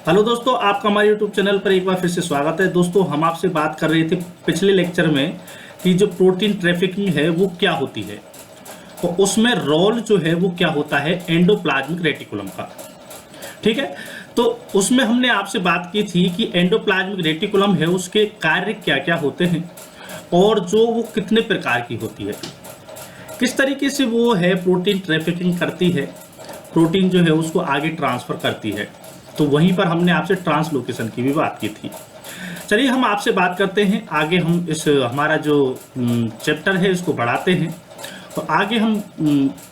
Hello दोस्तों, आपका हमारे यूट्यूब चैनल पर एक बार फिर से स्वागत है। दोस्तों, हम आपसे बात कर रहे थे पिछले लेक्चर में कि जो प्रोटीन ट्रैफिकिंग है वो क्या होती है, तो उसमें रोल जो है वो क्या होता है एंडोप्लाज्मिक रेटिकुलम का। ठीक है, तो उसमें हमने आपसे बात की थी कि एंडोप्लाज्मिक रेटिकुलम है उसके कार्य क्या क्या होते हैं और जो वो कितने प्रकार की होती है, किस तरीके से वो है प्रोटीन ट्रैफिकिंग करती है, प्रोटीन जो है उसको आगे ट्रांसफ़र करती है। तो वहीं पर हमने आपसे ट्रांसलोकेशन की भी बात की थी। चलिए हम आपसे बात करते हैं आगे, हम इस हमारा जो चैप्टर है इसको बढ़ाते हैं। तो आगे हम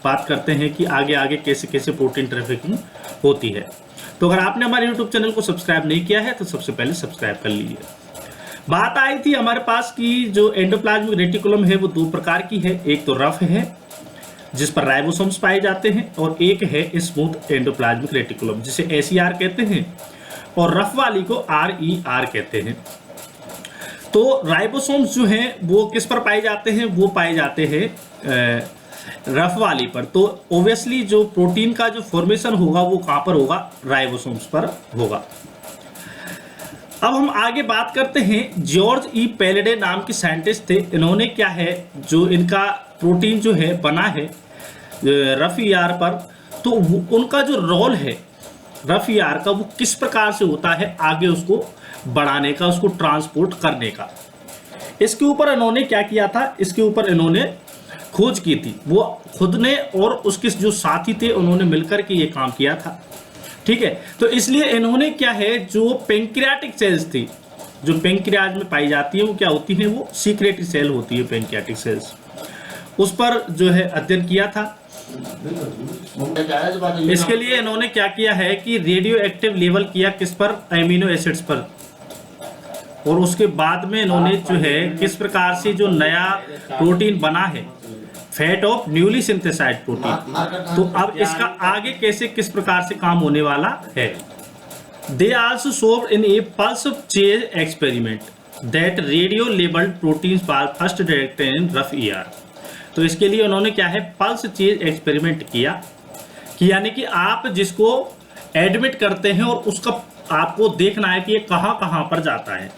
बात करते हैं कि आगे आगे कैसे कैसे प्रोटीन ट्रैफिकिंग होती है। तो अगर आपने हमारे यूट्यूब चैनल को सब्सक्राइब नहीं किया है तो सबसे पहले सब्सक्राइब कर लीजिए। बात आई थी हमारे पास कि जो एंडोप्लाज्मिक रेटिकुलम है वो दो प्रकार की है, एक तो रफ है जिस पर राइबोसोम्स पाए जाते हैं और एक है स्मूथ एंडोप्लाज्मिक रेटिकुलम जिसे SER कहते हैं और रफ वाली को RER कहते हैं। तो राइबोसोम्स जो हैं वो किस पर पाए जाते हैं, वो पाए जाते हैं रफ वाली पर। तो ओब्वियसली जो प्रोटीन का जो फॉर्मेशन होगा वो कहाँ पर होगा, राइबोसोम्स पर होगा। अब हम आगे बात करते हैं, जॉर्ज ई पेलेडे नाम के साइंटिस्ट थे। इन्होंने क्या है जो इनका प्रोटीन जो है बना है रफ ER पर, तो उनका जो रोल है रफ ER का वो किस प्रकार से होता है आगे उसको बढ़ाने का, उसको ट्रांसपोर्ट करने का। इसके ऊपर इन्होंने क्या किया था, इसके ऊपर इन्होंने खोज की थी। वो खुद ने और उसके जो साथी थे उन्होंने मिलकर के ये काम किया था। ठीक है, तो इसलिए इन्होंने क्या है जो पेंक्रियाटिक सेल्स थी जो पेंक्रियाज में पाई जाती है वो क्या होती है, वो सीक्रेटरी सेल होती है पेंक्रियाटिक सेल्स, उस पर जो है अध्ययन किया था। इसके लिए इन्होंने क्या किया है कि रेडियो एक्टिव लेवल किया किस पर, एमिनो एसिड्स पर, और उसके बाद में इन्होंने जो है किस प्रकार से जो नया प्रोटीन बना है fate of newly synthesised protein, तो अब इसका आगे कैसे किस प्रकार से काम होने वाला है। They also showed in a pulse चेंज experiment that radio labelled proteins are first detected in rough ER। तो इसके लिए उन्होंने क्या है पल्स चेंज एक्सपेरिमेंट किया कि यानी कि आप जिसको एडमिट करते हैं और उसका आपको देखना है कि ये कहाँ कहाँ पर जाता है।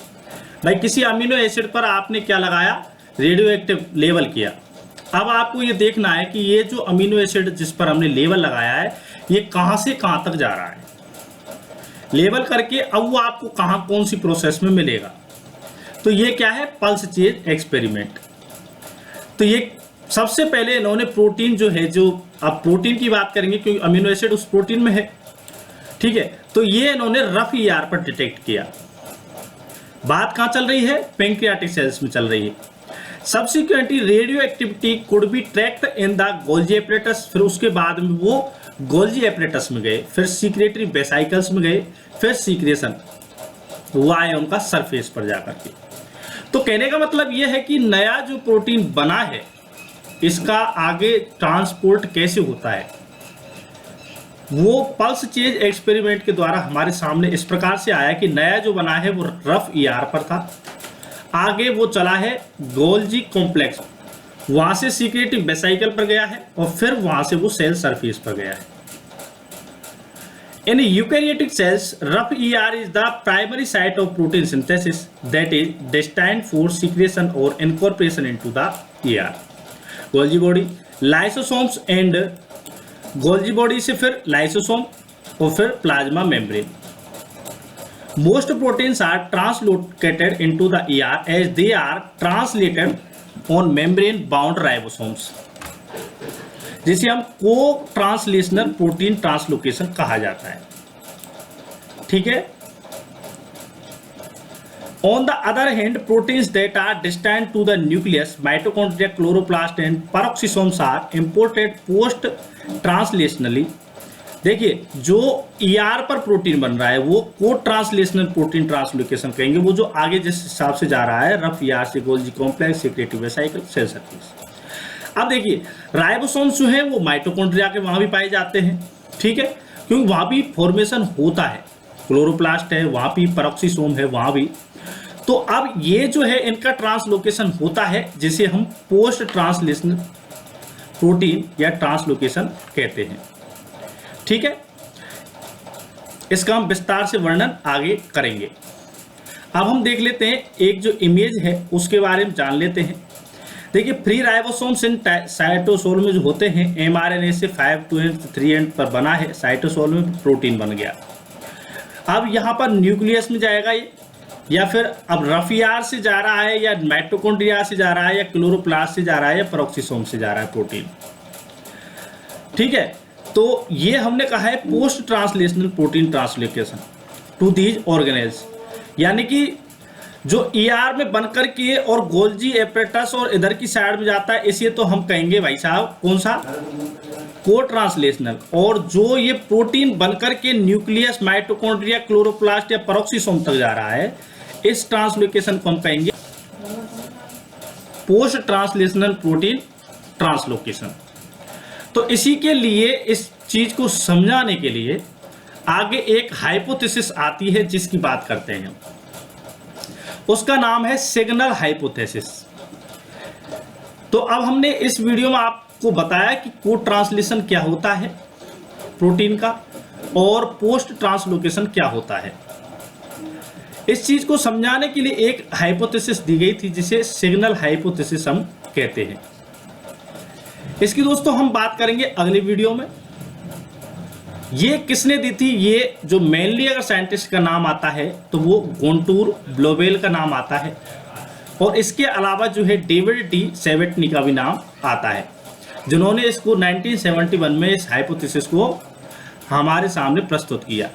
भाई किसी अमीनो एसिड पर आपने क्या लगाया, रेडियो एक्टिव लेबल किया। अब आपको ये देखना है कि ये जो अमीनो एसिड जिस पर हमने लेबल लगाया है ये कहाँ से कहाँ तक जा रहा है, लेबल करके अब वो आपको कहाँ कौन सी प्रोसेस में मिलेगा। तो ये क्या है पल्स चेंज एक्सपेरिमेंट। तो ये सबसे पहले इन्होंने प्रोटीन जो है, जो अब प्रोटीन की बात करेंगे क्योंकि अमीनो एसिड उस प्रोटीन में है, ठीक है, तो ये इन्होंने रफ ER पर डिटेक्ट किया। बात कहाँ चल रही है, पेंक्रियाटिक सेल्स में चल रही है। Subsequently radio activity could be tracked in the Golgi apparatus, फिर उसके बाद में वो गोल्जी एपरेटस में गए, फिर सीक्रेटरी वेसाइकल्स में गए, फिर सीक्रेशन हुआ है उनका सरफेस पर जाकर के। तो कहने का मतलब ये है कि नया जो प्रोटीन बना है इसका आगे ट्रांसपोर्ट कैसे होता है, वो पल्स चेंज एक्सपेरिमेंट के द्वारा हमारे सामने इस प्रकार से आया कि नया जो बना है वो रफ ER पर था, आगे वो चला है गोल्जी कॉम्प्लेक्स, वहां से सीक्रेटिव वेसाइकल पर गया है और फिर वहां से वो सेल सरफेस पर गया है। In eukaryotic cells, rough ER is the primary site of protein synthesis that is destined for secretion or incorporation into the ER. Golgi body, lysosomes and Golgi body से फिर lysosome और फिर plasma membrane. Most proteins are translocated into the ER as they are translated on membrane bound ribosomes, जिसे हम को translational protein translocation कहा जाता है। ठीक है, on the other hand proteins that are distant to the nucleus, mitochondria, chloroplast and peroxisomes are imported post translationally. देखिए जो ER पर प्रोटीन बन रहा है वो को ट्रांसलेशनल प्रोटीन ट्रांसलोकेशन कहेंगे, वो जो आगे जिस हिसाब से जा रहा है रफ ER से Golgi complex, secretive vesicle, cell surface. अब देखिए राइबोसोम्स जो है वो माइटोकॉन्ड्रिया के वहां भी पाए जाते हैं, ठीक है, क्योंकि वहां भी फॉर्मेशन होता है, क्लोरोप्लास्ट है वहां भी, पेरोक्सिसोम है वहां भी। तो अब ये जो है इनका ट्रांसलोकेशन होता है जिसे हम पोस्ट ट्रांसलेशनल प्रोटीन या ट्रांसलोकेशन कहते हैं। ठीक है, इसका हम विस्तार से वर्णन आगे करेंगे। अब हम देख लेते हैं एक जो इमेज है उसके बारे में जान लेते हैं। देखिए, फ्री राइबोसोम्स इन साइटोसोल में जो होते हैं, mRNA से 5 to 3 एंड पर बना है, साइटोसोल में प्रोटीन बन गया। अब यहाँ पर न्यूक्लियस में जाएगा ये, या फिर अब रफियार से जा रहा है, या माइटोकॉन्ड्रिया से जा रहा है, या क्लोरोप्लास्ट से जा रहा है, या पेरोक्सिसोम से जा रहा है प्रोटीन। ठीक है, तो ये हमने कहा है post translational protein translocation to these organelles, यानी कि जो ER में बनकर के और गोल्जी एपरेटस और इधर की साइड में जाता है, इसे तो हम कहेंगे भाई साहब कौन सा, को ट्रांसलेशनल। और जो ये प्रोटीन बनकर के न्यूक्लियस, माइटोकॉन्ड्रिया, क्लोरोप्लास्ट या पेरोक्सिसोम तक जा रहा है, इस ट्रांसलोकेशन को हम कहेंगे पोस्ट ट्रांसलेशनल प्रोटीन ट्रांसलोकेशन। तो इसी के लिए, इस चीज को समझाने के लिए आगे एक हाइपोथेसिस आती है जिसकी बात करते हैं, उसका नाम है सिग्नल हाइपोथेसिस। तो अब हमने इस वीडियो में आपको बताया कि कोड ट्रांसलेशन क्या होता है प्रोटीन का, और पोस्ट ट्रांसलोकेशन क्या होता है। इस चीज को समझाने के लिए एक हाइपोथेसिस दी गई थी जिसे सिग्नल हाइपोथेसिस हम कहते हैं। इसकी दोस्तों हम बात करेंगे अगले वीडियो में। ये किसने दी थी, ये जो मेनली अगर साइंटिस्ट का नाम आता है तो वो गोंटूर ब्लोबेल का नाम आता है, और इसके अलावा जो है डेविड डी सेवेटनी का भी नाम आता है, जिन्होंने इसको 1971 में इस हाइपोथेसिस को हमारे सामने प्रस्तुत किया।